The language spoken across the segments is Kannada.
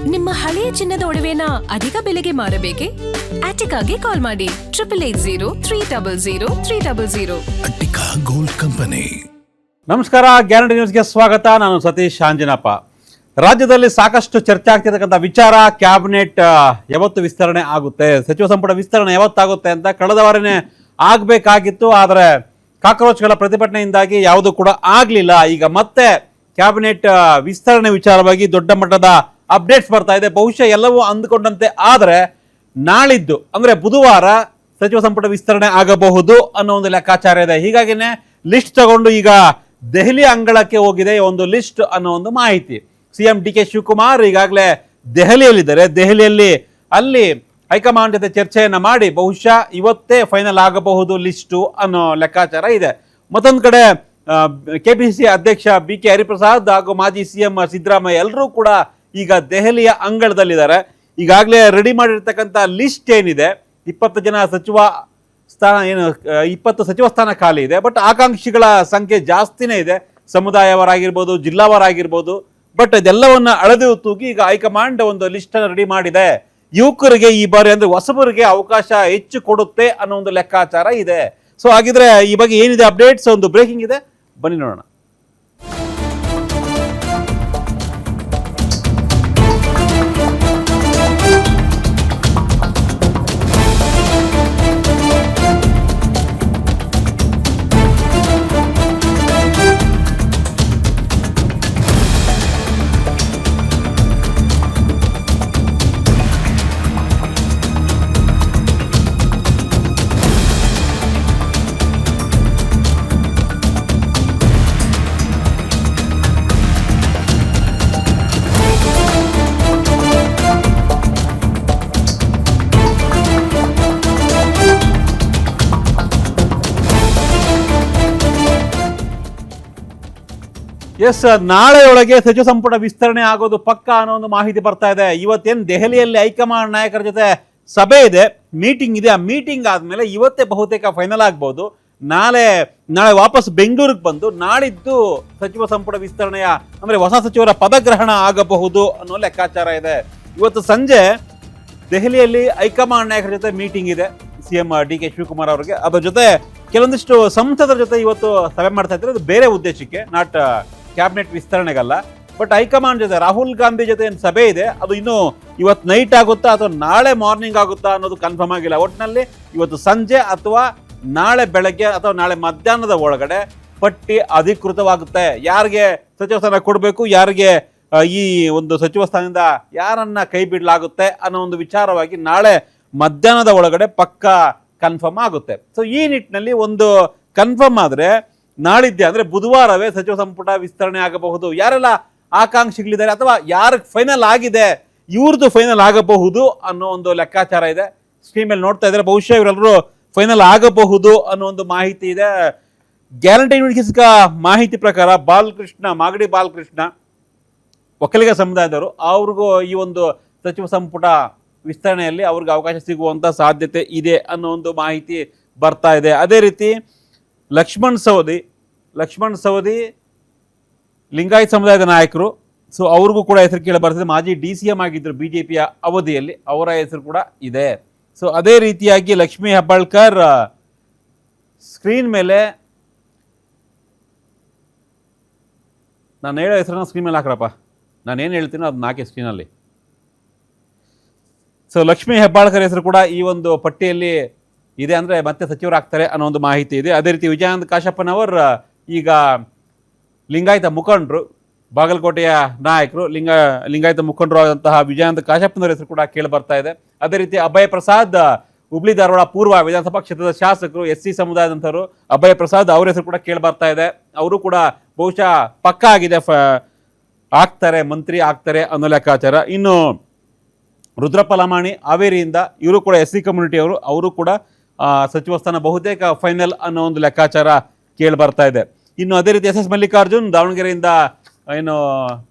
ನಿಮ್ಮ ಹಳೆಯ ಚಿನ್ನದ ಒಡವೆನ ಅಧಿಕ ಬೆಲೆಗೆ ಮಾರಬೇಕೆ? ಆಟಿಕಾಗೆ ಕಾಲ್ ಮಾಡಿ 8880 ಅಟ್ಟಿಕಾ ಗೋಲ್ಡ್ ಕಂಪನಿ. ನಮಸ್ಕಾರ, ಗ್ಯಾರಂಟಿ ನ್ಯೂಸ್ಗೆ ಸ್ವಾಗತ. ನಾನು ಸತೀಶ್ ಆಂಜನಪ್ಪ. ರಾಜ್ಯದಲ್ಲಿ ಸಾಕಷ್ಟು ಚರ್ಚೆ ಆಗ್ತಿರ್ತಕ್ಕಂಥ ವಿಚಾರ ಕ್ಯಾಬಿನೆಟ್ ಯಾವತ್ತು ವಿಸ್ತರಣೆ ಆಗುತ್ತೆ, ಸಚಿವ ಸಂಪುಟ ವಿಸ್ತರಣೆ ಯಾವತ್ತಾಗುತ್ತೆ ಅಂತ ಕಳೆದ ವಾರನೇ ಆಗಬೇಕಾಗಿತ್ತು. ಆದರೆ ಕಾಕ್ರೋಚ್ಗಳ ಪ್ರತಿಭಟನೆಯಿಂದಾಗಿ ಯಾವುದು ಕೂಡ ಆಗಲಿಲ್ಲ. ಈಗ ಮತ್ತೆ ಕ್ಯಾಬಿನೆಟ್ ವಿಸ್ತರಣೆ ವಿಚಾರವಾಗಿ ದೊಡ್ಡ ಮಟ್ಟದ ಅಪ್ಡೇಟ್ಸ್ ಬರ್ತಾ ಇದೆ. ಬಹುಶಃ ಎಲ್ಲವೂ ಅಂದುಕೊಂಡಂತೆ ಆದರೆ ನಾಳಿದ್ದು ಅಂದರೆ ಬುಧವಾರ ಸಚಿವ ಸಂಪುಟ ವಿಸ್ತರಣೆ ಆಗಬಹುದು ಅನ್ನೋ ಒಂದು ಲೆಕ್ಕಾಚಾರ ಇದೆ. ಹೀಗಾಗಿನೇ ಲಿಸ್ಟ್ ತಗೊಂಡು ಈಗ ದೆಹಲಿ ಅಂಗಳಕ್ಕೆ ಹೋಗಿದೆ ಒಂದು ಲಿಸ್ಟ್ ಅನ್ನೋ ಒಂದು ಮಾಹಿತಿ. ಸಿಎಂ ಡಿ ಕೆ ಶಿವಕುಮಾರ್ ಈಗಾಗಲೇ ದೆಹಲಿಯಲ್ಲಿದ್ದಾರೆ. ದೆಹಲಿಯಲ್ಲಿ ಅಲ್ಲಿ ಹೈಕಮಾಂಡ್ ಜೊತೆ ಚರ್ಚೆಯನ್ನ ಮಾಡಿ ಬಹುಶಃ ಇವತ್ತೇ ಫೈನಲ್ ಆಗಬಹುದು ಲಿಸ್ಟು ಅನ್ನೋ ಲೆಕ್ಕಾಚಾರ ಇದೆ. ಮತ್ತೊಂದು ಕಡೆ ಕೆಪಿಸಿಸಿ ಅಧ್ಯಕ್ಷ ಬಿ ಕೆ ಹರಿಪ್ರಸಾದ್ ಹಾಗೂ ಮಾಜಿ ಸಿಎಂ ಸಿದ್ದರಾಮಯ್ಯ ಎಲ್ಲರೂ ಕೂಡ ಈಗ ದೆಹಲಿಯ ಅಂಗಳದಲ್ಲಿದ್ದಾರೆ. ಈಗಾಗಲೇ ರೆಡಿ ಮಾಡಿರ್ತಕ್ಕಂಥ ಲಿಸ್ಟ್ ಏನಿದೆ, 20 ಜನ ಸಚಿವ ಸ್ಥಾನ, 20 ಸಚಿವ ಸ್ಥಾನ ಖಾಲಿ ಇದೆ. ಬಟ್ ಆಕಾಂಕ್ಷಿಗಳ ಸಂಖ್ಯೆ ಜಾಸ್ತಿನೇ ಇದೆ, ಸಮುದಾಯವರಾಗಿರ್ಬೋದು, ಜಿಲ್ಲಾವರಾಗಿರ್ಬೋದು. ಬಟ್ ಇದೆಲ್ಲವನ್ನ ಅಳೆದು ತೂಗಿ ಈಗ ಹೈಕಮಾಂಡ್ ಒಂದು ಲಿಸ್ಟ್ ಅನ್ನು ರೆಡಿ ಮಾಡಿದೆ. ಯುವಕರಿಗೆ ಈ ಬಾರಿ ಅಂದ್ರೆ ಹೊಸಬರಿಗೆ ಅವಕಾಶ ಹೆಚ್ಚು ಕೊಡುತ್ತೆ ಅನ್ನೋ ಒಂದು ಲೆಕ್ಕಾಚಾರ ಇದೆ. ಸೊ ಹಾಗಿದ್ರೆ ಈ ಬಗ್ಗೆ ಏನಿದೆ ಅಪ್ಡೇಟ್ಸ್, ಒಂದು ಬ್ರೇಕಿಂಗ್ ಇದೆ, ಬನ್ನಿ ನೋಡೋಣ. ಎಸ್, ನಾಳೆಯೊಳಗೆ ಸಚಿವ ಸಂಪುಟ ವಿಸ್ತರಣೆ ಆಗೋದು ಪಕ್ಕ ಅನ್ನೋ ಒಂದು ಮಾಹಿತಿ ಬರ್ತಾ ಇದೆ. ಇವತ್ತೇನು ದೆಹಲಿಯಲ್ಲಿ ಹೈಕಮಾಂಡ್ ನಾಯಕರ ಜೊತೆ ಸಭೆ ಇದೆ, ಮೀಟಿಂಗ್ ಇದೆ. ಆ ಮೀಟಿಂಗ್ ಆದ್ಮೇಲೆ ಇವತ್ತೇ ಬಹುತೇಕ ಫೈನಲ್ ಆಗ್ಬಹುದು. ನಾಳೆ ವಾಪಸ್ ಬೆಂಗಳೂರಿಗೆ ಬಂದು ನಾಳಿದ್ದು ಸಚಿವ ಸಂಪುಟ ವಿಸ್ತರಣೆಯ ಅಂದ್ರೆ ಹೊಸ ಸಚಿವರ ಪದಗ್ರಹಣ ಆಗಬಹುದು ಅನ್ನೋ ಲೆಕ್ಕಾಚಾರ ಇದೆ. ಇವತ್ತು ಸಂಜೆ ದೆಹಲಿಯಲ್ಲಿ ಹೈಕಮಾಂಡ್ ನಾಯಕರ ಜೊತೆ ಮೀಟಿಂಗ್ ಇದೆ ಸಿಎಂ ಡಿ ಕೆ ಶಿವಕುಮಾರ್ ಅವರಿಗೆ. ಅದರ ಜೊತೆ ಕೆಲವೊಂದಿಷ್ಟು ಸಂಸದರ ಜೊತೆ ಇವತ್ತು ಸಭೆ ಮಾಡ್ತಾ ಇದ್ದಾರೆ. ಅದು ಬೇರೆ ಉದ್ದೇಶಕ್ಕೆ, ನಾಟ್ ಕ್ಯಾಬಿನೆಟ್ ವಿಸ್ತರಣೆಗಲ್ಲ. ಬಟ್ ಹೈಕಮಾಂಡ್ ಜೊತೆ ರಾಹುಲ್ ಗಾಂಧಿ ಜೊತೆ ಏನು ಸಭೆ ಇದೆ ಅದು ಇನ್ನು ಇವತ್ತು ನೈಟ್ ಆಗುತ್ತಾ ಅಥವಾ ನಾಳೆ ಮಾರ್ನಿಂಗ್ ಆಗುತ್ತಾ ಅನ್ನೋದು ಕನ್ಫರ್ಮ್ ಆಗಿಲ್ಲ. ಒಟ್ಟಿನಲ್ಲಿ ಇವತ್ತು ಸಂಜೆ ಅಥವಾ ನಾಳೆ ಬೆಳಗ್ಗೆ ಅಥವಾ ನಾಳೆ ಮಧ್ಯಾಹ್ನದ ಒಳಗಡೆ ಪಟ್ಟಿ ಅಧಿಕೃತವಾಗುತ್ತೆ. ಯಾರಿಗೆ ಸಚಿವ ಸ್ಥಾನ ಕೊಡಬೇಕು, ಯಾರಿಗೆ ಈ ಒಂದು ಸಚಿವ ಸ್ಥಾನದಿಂದ ಯಾರನ್ನ ಕೈ ಬಿಡಲಾಗುತ್ತೆ ಅನ್ನೋ ಒಂದು ವಿಚಾರವಾಗಿ ನಾಳೆ ಮಧ್ಯಾಹ್ನದ ಒಳಗಡೆ ಪಕ್ಕ ಕನ್ಫರ್ಮ್ ಆಗುತ್ತೆ. ಸೊ ಈ ನಿಟ್ಟಿನಲ್ಲಿ ಒಂದು ಕನ್ಫರ್ಮ್ ಆದ್ರೆ ನಾಳಿದ್ದೆ ಅಂದ್ರೆ ಬುಧವಾರವೇ ಸಚಿವ ಸಂಪುಟ ವಿಸ್ತರಣೆ ಆಗಬಹುದು. ಯಾರೆಲ್ಲ ಆಕಾಂಕ್ಷಿಗಳಿದ್ದಾರೆ ಅಥವಾ ಯಾರಿಗೆ ಫೈನಲ್ ಆಗಿದೆ ಇವ್ರದ್ದು ಫೈನಲ್ ಆಗಬಹುದು ಅನ್ನೋ ಒಂದು ಲೆಕ್ಕಾಚಾರ ಇದೆ. ಸ್ಕ್ರೀನ್ ಮೇಲೆ ನೋಡ್ತಾ ಇದ್ದಾರೆ, ಬಹುಶಃ ಇವರೆಲ್ಲರೂ ಫೈನಲ್ ಆಗಬಹುದು ಅನ್ನೋ ಒಂದು ಮಾಹಿತಿ ಇದೆ. ಗ್ಯಾರಂಟಿ ನ್ಯೂಸ್ಗೆ ಮಾಹಿತಿ ಪ್ರಕಾರ ಮಾಗಡಿ ಬಾಲಕೃಷ್ಣ ಒಕ್ಕಲಿಗ ಸಮುದಾಯದವರು, ಅವ್ರಿಗೂ ಈ ಒಂದು ಸಚಿವ ಸಂಪುಟ ವಿಸ್ತರಣೆಯಲ್ಲಿ ಅವ್ರಿಗೆ ಅವಕಾಶ ಸಿಗುವಂತ ಸಾಧ್ಯತೆ ಇದೆ ಅನ್ನೋ ಒಂದು ಮಾಹಿತಿ ಬರ್ತಾ ಇದೆ. ಅದೇ ರೀತಿ ಲಕ್ಷ್ಮಣ್ ಸವದಿ ಲಿಂಗಾಯತ್ ಸಮುದಾಯದ ನಾಯಕರು. ಸೊ ಅವ್ರಿಗೂ ಕೂಡ ಹೆಸರು ಕೇಳಿ ಬರ್ತದೆ. ಮಾಜಿ DCM ಆಗಿದ್ದರು ಬಿಜೆಪಿಯ ಅವಧಿಯಲ್ಲಿ, ಅವರ ಹೆಸರು ಕೂಡ ಇದೆ. ಸೊ ಅದೇ ರೀತಿಯಾಗಿ ಲಕ್ಷ್ಮೀ ಹೆಬ್ಬಾಳ್ಕರ್ ಸ್ಕ್ರೀನ್ ಮೇಲೆ, ನಾನು ಹೇಳೋ ಹೆಸರನ್ನ ಸ್ಕ್ರೀನ್ ಮೇಲೆ ಹಾಕ್ರಪ್ಪ, ನಾನೇನು ಹೇಳ್ತೀನೋ ಅದು ನಾಲ್ಕೇ ಸ್ಕ್ರೀನಲ್ಲಿ. ಸೊ ಲಕ್ಷ್ಮೀ ಹೆಬ್ಬಾಳ್ಕರ್ ಹೆಸರು ಕೂಡ ಈ ಒಂದು ಪಟ್ಟಿಯಲ್ಲಿ ಇದೆ, ಅಂದರೆ ಮತ್ತೆ ಸಚಿವರಾಗ್ತಾರೆ ಅನ್ನೋ ಒಂದು ಮಾಹಿತಿ ಇದೆ. ಅದೇ ರೀತಿ ವಿಜಯಾನಂದ ಕಾಶಪ್ಪನವರ್ ಈಗ ಲಿಂಗಾಯತ ಮುಖಂಡರು, ಬಾಗಲಕೋಟೆಯ ನಾಯಕರು, ಲಿಂಗಾಯತ ಮುಖಂಡರು ಆದಂತಹ ವಿಜಯಾನಂದ ಕಾಶಪ್ಪನವರ ಹೆಸರು ಕೂಡ ಕೇಳಿ ಬರ್ತಾ ಇದೆ. ಅದೇ ರೀತಿ ಅಭಯ ಪ್ರಸಾದ್, ಹುಬ್ಳಿ ಧಾರವಾಡ ಪೂರ್ವ ವಿಧಾನಸಭಾ ಕ್ಷೇತ್ರದ ಶಾಸಕರು, SC ಸಮುದಾಯದಂಥವರು, ಅಭಯ ಪ್ರಸಾದ್ ಅವರ ಹೆಸರು ಕೂಡ ಕೇಳಿ ಬರ್ತಾ ಇದೆ. ಅವರು ಕೂಡ ಬಹುಶಃ ಪಕ್ಕ ಆಗಿದೆ, ಮಂತ್ರಿ ಆಗ್ತಾರೆ ಅನ್ನೋ ಲೆಕ್ಕಾಚಾರ. ಇನ್ನು ರುದ್ರಪ್ಪ ಲಮಾಣಿ ಹಾವೇರಿಯಿಂದ, ಇವರು ಕೂಡ SC ಕಮ್ಯುನಿಟಿಯವರು, ಅವರು ಕೂಡ ಸಚಿವ ಸ್ಥಾನ ಬಹುತೇಕ ಫೈನಲ್ ಅನ್ನೋ ಒಂದು ಲೆಕ್ಕಾಚಾರ ಕೇಳಿ ಬರ್ತಾ ಇದೆ. ಇನ್ನು ಅದೇ ರೀತಿ SS ಮಲ್ಲಿಕಾರ್ಜುನ್ ದಾವಣಗೆರೆಯಿಂದ ಏನು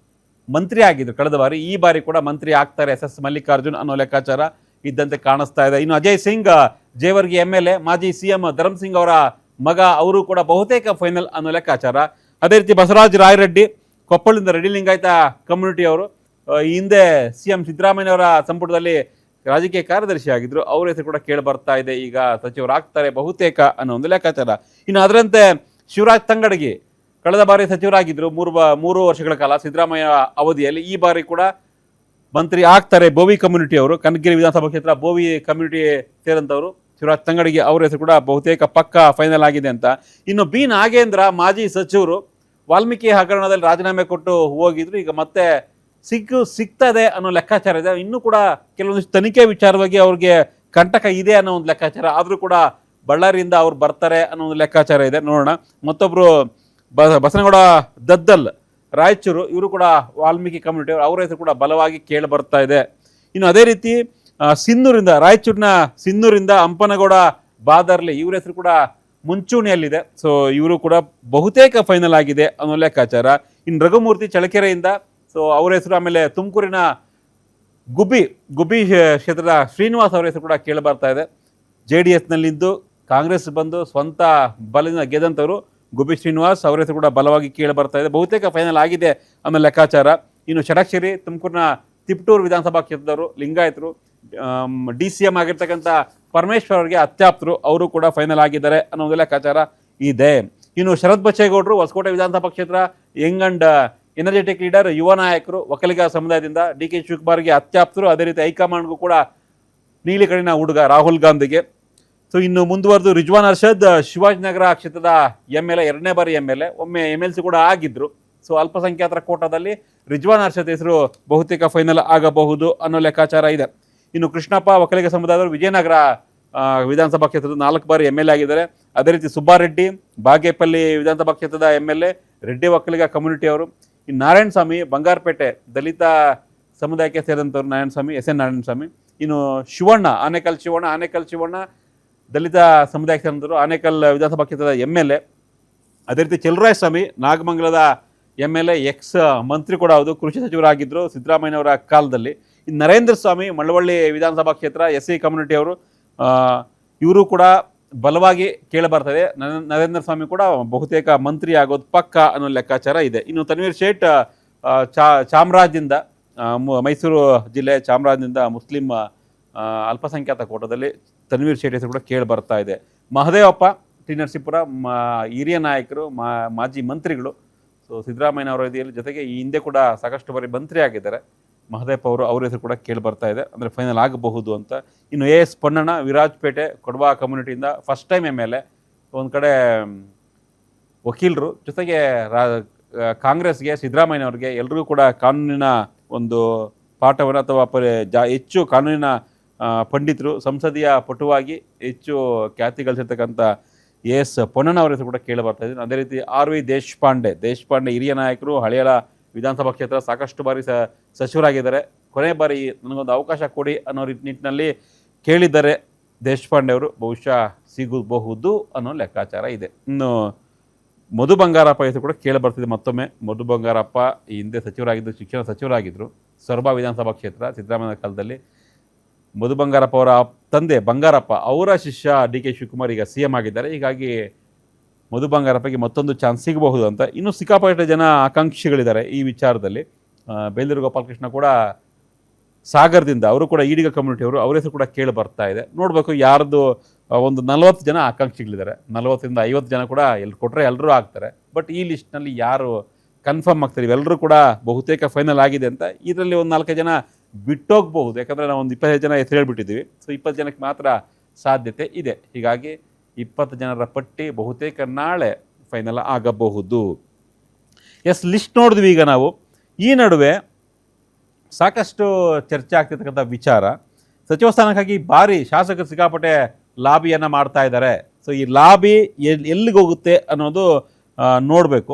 ಮಂತ್ರಿ ಆಗಿದ್ರು ಕಳೆದ ಬಾರಿ, ಈ ಬಾರಿ ಕೂಡ ಮಂತ್ರಿ ಆಗ್ತಾರೆ SS ಮಲ್ಲಿಕಾರ್ಜುನ್ ಅನ್ನೋ ಲೆಕ್ಕಾಚಾರ ಇದ್ದಂತೆ ಕಾಣಿಸ್ತಾ ಇದೆ. ಇನ್ನು ಅಜಯ್ ಸಿಂಗ್ ಜೇವರ್ಗಿ MLA, ಮಾಜಿ CM ಧರ್ಮ್ ಸಿಂಗ್ ಅವರ ಮಗ, ಅವರು ಕೂಡ ಬಹುತೇಕ ಫೈನಲ್ ಅನ್ನೋ ಲೆಕ್ಕಾಚಾರ. ಅದೇ ರೀತಿ ಬಸವರಾಜ ರಾಯರೆಡ್ಡಿ, ಕೊಪ್ಪಳದಿಂದ ರೆಡ್ಡಿ ಲಿಂಗಾಯತ ಕಮ್ಯುನಿಟಿಯವರು, ಈ ಹಿಂದೆ CM ಸಿದ್ದರಾಮಯ್ಯನವರ ಸಂಪುಟದಲ್ಲಿ ರಾಜಕೀಯ ಕಾರ್ಯದರ್ಶಿ ಆಗಿದ್ರು, ಅವ್ರ ಹೆಸರು ಕೂಡ ಕೇಳಿ ಬರ್ತಾ ಇದೆ. ಈಗ ಸಚಿವರಾಗ್ತಾರೆ ಬಹುತೇಕ ಅನ್ನೋ ಒಂದು ಲೆಕ್ಕಾಚಾರ. ಇನ್ನು ಅದರಂತೆ ಶಿವರಾಜ್ ತಂಗಡಗಿ ಕಳೆದ ಬಾರಿ ಸಚಿವರಾಗಿದ್ದರು 3 ವರ್ಷಗಳ ಕಾಲ ಸಿದ್ದರಾಮಯ್ಯ ಅವಧಿಯಲ್ಲಿ. ಈ ಬಾರಿ ಕೂಡ ಮಂತ್ರಿ ಆಗ್ತಾರೆ. ಬೋವಿ ಕಮ್ಯುನಿಟಿ ಅವರು, ಕನಕಗಿರಿ ವಿಧಾನಸಭಾ ಕ್ಷೇತ್ರ ಬೋವಿ ಕಮ್ಯುನಿಟಿ ಸೇರಂತವರು ಶಿವರಾಜ್ ತಂಗಡಗಿ ಅವ್ರ ಹೆಸರು ಕೂಡ ಬಹುತೇಕ ಪಕ್ಕ ಫೈನಲ್ ಆಗಿದೆ ಅಂತ. ಇನ್ನು ಬಿ ನಾಗೇಂದ್ರ ಮಾಜಿ ಸಚಿವರು ವಾಲ್ಮೀಕಿ ಹಗರಣದಲ್ಲಿ ರಾಜೀನಾಮೆ ಕೊಟ್ಟು ಹೋಗಿದ್ರು, ಈಗ ಮತ್ತೆ ಸಿಗ್ತದೆ ಅನ್ನೋ ಲೆಕ್ಕಾಚಾರ ಇದೆ. ಇನ್ನೂ ಕೂಡ ಕೆಲವೊಂದಿಷ್ಟು ತನಿಖೆ ವಿಚಾರವಾಗಿ ಅವ್ರಿಗೆ ಕಂಟಕ ಇದೆ ಅನ್ನೋ ಒಂದು ಲೆಕ್ಕಾಚಾರ. ಆದರೂ ಕೂಡ ಬಳ್ಳಾರಿಯಿಂದ ಅವ್ರು ಬರ್ತಾರೆ ಅನ್ನೋ ಒಂದು ಲೆಕ್ಕಾಚಾರ ಇದೆ, ನೋಡೋಣ. ಮತ್ತೊಬ್ಬರು ಬಸನಗೌಡ ದದ್ದಲ್ ರಾಯಚೂರು, ಇವರು ಕೂಡ ವಾಲ್ಮೀಕಿ ಕಮ್ಯುನಿಟಿ ಅವ್ರ ಹೆಸರು ಕೂಡ ಬಲವಾಗಿ ಕೇಳಿ ಬರ್ತಾ ಇದೆ. ಇನ್ನು ಅದೇ ರೀತಿ ಸಿನ್ನೂರಿಂದ, ರಾಯಚೂರಿನ ಸಿನ್ನೂರಿಂದ ಹಂಪನಗೌಡ ಬಾದರ್ಲಿ ಇವ್ರ ಹೆಸರು ಕೂಡ ಮುಂಚೂಣಿಯಲ್ಲಿದೆ. ಸೊ ಇವರು ಕೂಡ ಬಹುತೇಕ ಫೈನಲ್ ಆಗಿದೆ ಅನ್ನೋ ಲೆಕ್ಕಾಚಾರ. ಇನ್ನು ರಘುಮೂರ್ತಿ ಚಳ್ಳಕೆರೆಯಿಂದ, ಸೊ ಅವ್ರ ಹೆಸರು. ಆಮೇಲೆ ತುಮಕೂರಿನ ಗುಬ್ಬಿ ಕ್ಷೇತ್ರದ ಶ್ರೀನಿವಾಸ್ ಅವರ ಹೆಸರು ಕೂಡ ಕೇಳಿ ಬರ್ತಾ ಇದೆ. JDSನಲ್ಲಿದ್ದು ಕಾಂಗ್ರೆಸ್ ಬಂದು ಸ್ವಂತ ಬಲದಿಂದ ಗೆದ್ದಂಥವರು ಗುಬ್ಬಿ ಶ್ರೀನಿವಾಸ್ ಅವರ ಹೆಸರು ಕೂಡ ಬಲವಾಗಿ ಕೇಳಿ ಬರ್ತಾ ಇದೆ. ಬಹುತೇಕ ಫೈನಲ್ ಆಗಿದೆ ಅನ್ನೋ ಲೆಕ್ಕಾಚಾರ. ಇನ್ನು ಷಡಕ್ಷರಿ ತುಮಕೂರಿನ ತಿಪ್ಟೂರು ವಿಧಾನಸಭಾ ಕ್ಷೇತ್ರದವರು ಲಿಂಗಾಯತರು, DCM ಆಗಿರ್ತಕ್ಕಂಥ ಪರಮೇಶ್ವರ್ ಅವರಿಗೆ ಅತ್ಯಾಪ್ತರು, ಅವರು ಕೂಡ ಫೈನಲ್ ಆಗಿದ್ದಾರೆ ಅನ್ನೋ ಒಂದು ಲೆಕ್ಕಾಚಾರ ಇದೆ. ಇನ್ನು ಶರತ್ ಬಚ್ಚೇಗೌಡರು ಹೊಸಕೋಟೆ ವಿಧಾನಸಭಾ ಕ್ಷೇತ್ರ ಯಂಗ್ ಅಂಡ್ ಎನರ್ಜೆಟಿಕ್ ಲೀಡರ್, ಯುವ ನಾಯಕರು, ಒಕ್ಕಲಿಗ ಸಮುದಾಯದಿಂದ DK ಶಿವಕುಮಾರ್ಗೆ ಅತ್ಯಾಪ್ತರು. ಅದೇ ರೀತಿ ಹೈಕಮಾಂಡ್ಗೂ ಕೂಡ ನೀಲಿ ಕಡಿನ ಹುಡುಗ ರಾಹುಲ್ ಗಾಂಧಿಗೆ. ಸೊ ಇನ್ನು ಮುಂದುವರೆದು ರಿಜ್ವಾನ್ ಅರ್ಷದ್ ಶಿವಾಜಿನಗರ ಕ್ಷೇತ್ರದ MLA, 2ನೇ ಬಾರಿ MLA, ಒಮ್ಮೆ MLC ಕೂಡ ಆಗಿದ್ರು. ಸೊ ಅಲ್ಪಸಂಖ್ಯಾತರ ಕೋಟಾದಲ್ಲಿ ರಿಜ್ವಾನ್ ಅರ್ಷದ್ ಹೆಸರು ಬಹುತೇಕ ಫೈನಲ್ ಆಗಬಹುದು ಅನ್ನೋ ಲೆಕ್ಕಾಚಾರ ಇದೆ. ಇನ್ನು ಕೃಷ್ಣಪ್ಪ ಒಕ್ಕಲಿಗ ಸಮುದಾಯದವರು ವಿಜಯನಗರ ವಿಧಾನಸಭಾ ಕ್ಷೇತ್ರದ 4 ಬಾರಿ MLA ಆಗಿದ್ದಾರೆ. ಅದೇ ರೀತಿ ಸುಬ್ಬಾರೆಡ್ಡಿ ಬಾಗೇಪಲ್ಲಿ ವಿಧಾನಸಭಾ ಕ್ಷೇತ್ರದ MLA, ರೆಡ್ಡಿ ಒಕ್ಕಲಿಗ ಕಮ್ಯುನಿಟಿ ಅವರು. ಇನ್ನು ನಾರಾಯಣಸ್ವಾಮಿ ಬಂಗಾರಪೇಟೆ ದಲಿತ ಸಮುದಾಯಕ್ಕೆ ಸೇರಿದಂಥವ್ರು, ನಾರಾಯಣಸ್ವಾಮಿ, SN ನಾರಾಯಣಸ್ವಾಮಿ. ಇನ್ನು ಶಿವಣ್ಣ ಆನೇಕಲ್ ಶಿವಣ್ಣ ದಲಿತ ಸಮುದಾಯಕ್ಕೆ ಸೇರಿದಂಥವ್ರು, ಆನೇಕಲ್ ವಿಧಾನಸಭಾ ಕ್ಷೇತ್ರದ MLA. ಅದೇ ರೀತಿ ಚಲುವರಾಯಸ್ವಾಮಿ ನಾಗಮಂಗಲದ MLA, ಎಕ್ಸ್ ಮಂತ್ರಿ ಕೂಡ ಹೌದು, ಕೃಷಿ ಸಚಿವರಾಗಿದ್ದರು ಸಿದ್ದರಾಮಯ್ಯನವರ ಕಾಲದಲ್ಲಿ. ಇನ್ನು ನರೇಂದ್ರ ಸ್ವಾಮಿ ಮಳವಳ್ಳಿ ವಿಧಾನಸಭಾ ಕ್ಷೇತ್ರ SC ಕಮ್ಯುನಿಟಿ ಅವರು, ಇವರು ಕೂಡ ಬಲವಾಗಿ ಕೇಳಿ ಬರ್ತದೆ. ನರೇಂದ್ರ ಸ್ವಾಮಿ ಕೂಡ ಬಹುತೇಕ ಮಂತ್ರಿ ಆಗೋದು ಪಕ್ಕ ಅನ್ನೋ ಲೆಕ್ಕಾಚಾರ ಇದೆ. ಇನ್ನು ತನ್ವೀರ್ ಶೇಟ್ ಚಾಮರಾಜದಿಂದ, ಮೈಸೂರು ಜಿಲ್ಲೆ ಚಾಮರಾಜದಿಂದ ಮುಸ್ಲಿಂ ಅಲ್ಪಸಂಖ್ಯಾತ ಕೋಟದಲ್ಲಿ ತನ್ವೀರ್ ಶೇಟ್ ಹೆಸರು ಕೂಡ ಕೇಳಿ ಬರ್ತಾ ಇದೆ. ಮಹದೇವಪ್ಪ ಟಿ ನರಸೀಪುರ ಹಿರಿಯ ನಾಯಕರು, ಮಾಜಿ ಮಂತ್ರಿಗಳು. ಸೊ ಸಿದ್ದರಾಮಯ್ಯನವರ ಅವಧಿಯಲ್ಲಿ ಜೊತೆಗೆ ಈ ಹಿಂದೆ ಕೂಡ ಸಾಕಷ್ಟು ಬಾರಿ ಮಂತ್ರಿ ಆಗಿದ್ದಾರೆ ಮಹದೇವಪ್ಪ ಅವರು, ಅವ್ರ ಹೆಸರು ಕೂಡ ಕೇಳಿ ಬರ್ತಾ ಇದೆ. ಅಂದರೆ ಫೈನಲ್ ಆಗಬಹುದು ಅಂತ. ಇನ್ನು AS ಪೊನ್ನಣ್ಣ ವಿರಾಜಪೇಟೆ ಕೊಡವ ಕಮ್ಯುನಿಟಿಯಿಂದ ಫಸ್ಟ್ ಟೈಮ್ MLA. ಒಂದು ಕಡೆ ವಕೀಲರು, ಜೊತೆಗೆ ಕಾಂಗ್ರೆಸ್ಗೆ ಸಿದ್ದರಾಮಯ್ಯನವ್ರಿಗೆ ಎಲ್ರಿಗೂ ಕೂಡ ಕಾನೂನಿನ ಒಂದು ಪಾಠವನ್ನು ಅಥವಾ ಹೆಚ್ಚು ಕಾನೂನಿನ ಪಂಡಿತರು, ಸಂಸದೀಯ ಪಟುವಾಗಿ ಹೆಚ್ಚು ಖ್ಯಾತಿ ಗಳಿಸಿರ್ತಕ್ಕಂಥ AS ಪೊನ್ನಣ್ಣ ಅವರ ಹೆಸರು ಕೂಡ ಕೇಳಿ ಬರ್ತಾ ಇದೆ. ಅದೇ ರೀತಿ RV ದೇಶಪಾಂಡೆ ಹಿರಿಯ ನಾಯಕರು, ಹಳೆಯಲ ವಿಧಾನಸಭಾ ಕ್ಷೇತ್ರ ಸಾಕಷ್ಟು ಬಾರಿ ಸಚಿವರಾಗಿದ್ದಾರೆ. ಕೊನೆ ಬಾರಿ ನನಗೊಂದು ಅವಕಾಶ ಕೊಡಿ ಅನ್ನೋ ನಿಟ್ಟಿನಲ್ಲಿ ಕೇಳಿದ್ದಾರೆ ದೇಶಪಾಂಡೆ ಅವರು, ಬಹುಶಃ ಸಿಗಬಹುದು ಅನ್ನೋ ಲೆಕ್ಕಾಚಾರ ಇದೆ. ಇನ್ನು ಮಧು ಬಂಗಾರಪ್ಪ ಹೆಸರು ಕೂಡ ಕೇಳಿ ಬರ್ತಿದೆ ಮತ್ತೊಮ್ಮೆ. ಮಧು ಬಂಗಾರಪ್ಪ ಈ ಹಿಂದೆ ಸಚಿವರಾಗಿದ್ದರು, ಶಿಕ್ಷಣ ಸಚಿವರಾಗಿದ್ದರು ಸೊರಬ ವಿಧಾನಸಭಾ ಕ್ಷೇತ್ರ ಸಿದ್ದರಾಮಯ್ಯ ಕಾಲದಲ್ಲಿ. ಮಧು ಬಂಗಾರಪ್ಪ ಅವರ ತಂದೆ ಬಂಗಾರಪ್ಪ ಅವರ ಶಿಷ್ಯ DK ಶಿವಕುಮಾರ್ ಈಗ CM ಆಗಿದ್ದಾರೆ. ಹೀಗಾಗಿ ಮಧು ಬಂಗಾರಪ್ಪಗೆ ಮತ್ತೊಂದು ಚಾನ್ಸ್ ಸಿಗಬಹುದು ಅಂತ. ಇನ್ನೂ ಸಿಕ್ಕಾಪಟ್ಟೆ ಜನ ಆಕಾಂಕ್ಷಿಗಳಿದ್ದಾರೆ ಈ ವಿಚಾರದಲ್ಲಿ. ಬೇಲೂರು ಗೋಪಾಲಕೃಷ್ಣ ಕೂಡ ಸಾಗರದಿಂದ, ಅವರು ಕೂಡ ಈಡಿಗ ಕಮ್ಯುನಿಟಿ ಅವರು, ಅವ್ರ ಹೆಸರು ಕೂಡ ಕೇಳಿ ಬರ್ತಾ ಇದೆ. ನೋಡಬೇಕು ಯಾರ್ದು. ಒಂದು 40 ಜನ ಆಕಾಂಕ್ಷಿಗಳಿದ್ದಾರೆ, 40ರಿಂದ 50 ಜನ ಕೂಡ ಎಲ್ಲಿ ಕೊಟ್ಟರೆ ಎಲ್ಲರೂ ಆಗ್ತಾರೆ. ಬಟ್ ಈ ಲಿಸ್ಟ್ನಲ್ಲಿ ಯಾರು ಕನ್ಫರ್ಮ್ ಆಗ್ತಾರೆ, ಇವೆಲ್ಲರೂ ಕೂಡ ಬಹುತೇಕ ಫೈನಲ್ ಆಗಿದೆ ಅಂತ. ಇದರಲ್ಲಿ ಒಂದು 4 ಜನ ಬಿಟ್ಟೋಗ್ಬಹುದು, ಯಾಕಂದರೆ ನಾವು ಒಂದು 25 ಜನ ಹೆಸರು ಹೇಳ್ಬಿಟ್ಟಿದ್ದೀವಿ. ಸೊ 20 ಜನಕ್ಕೆ ಮಾತ್ರ ಸಾಧ್ಯತೆ ಇದೆ. ಹೀಗಾಗಿ 20 ಜನರ ಪಟ್ಟಿ ಬಹುತೇಕ ನಾಳೆ ಫೈನಲ್ ಆಗಬಹುದು. ಲಿಸ್ಟ್ ನೋಡಿದ್ವಿ ಈಗ ನಾವು. ಈ ನಡುವೆ ಸಾಕಷ್ಟು ಚರ್ಚೆ ಆಗ್ತಿರ್ತಕ್ಕಂಥ ವಿಚಾರ, ಸಚಿವ ಸ್ಥಾನಕ್ಕಾಗಿ ಭಾರಿ ಶಾಸಕರು ಸಿಕ್ಕಾಪಟ್ಟೆ ಲಾಬಿಯನ್ನು ಮಾಡ್ತಾ ಇದ್ದಾರೆ. ಸೊ ಈ ಲಾಬಿ ಎಲ್ಲಿಗೆ ಹೋಗುತ್ತೆ ಅನ್ನೋದು ನೋಡಬೇಕು.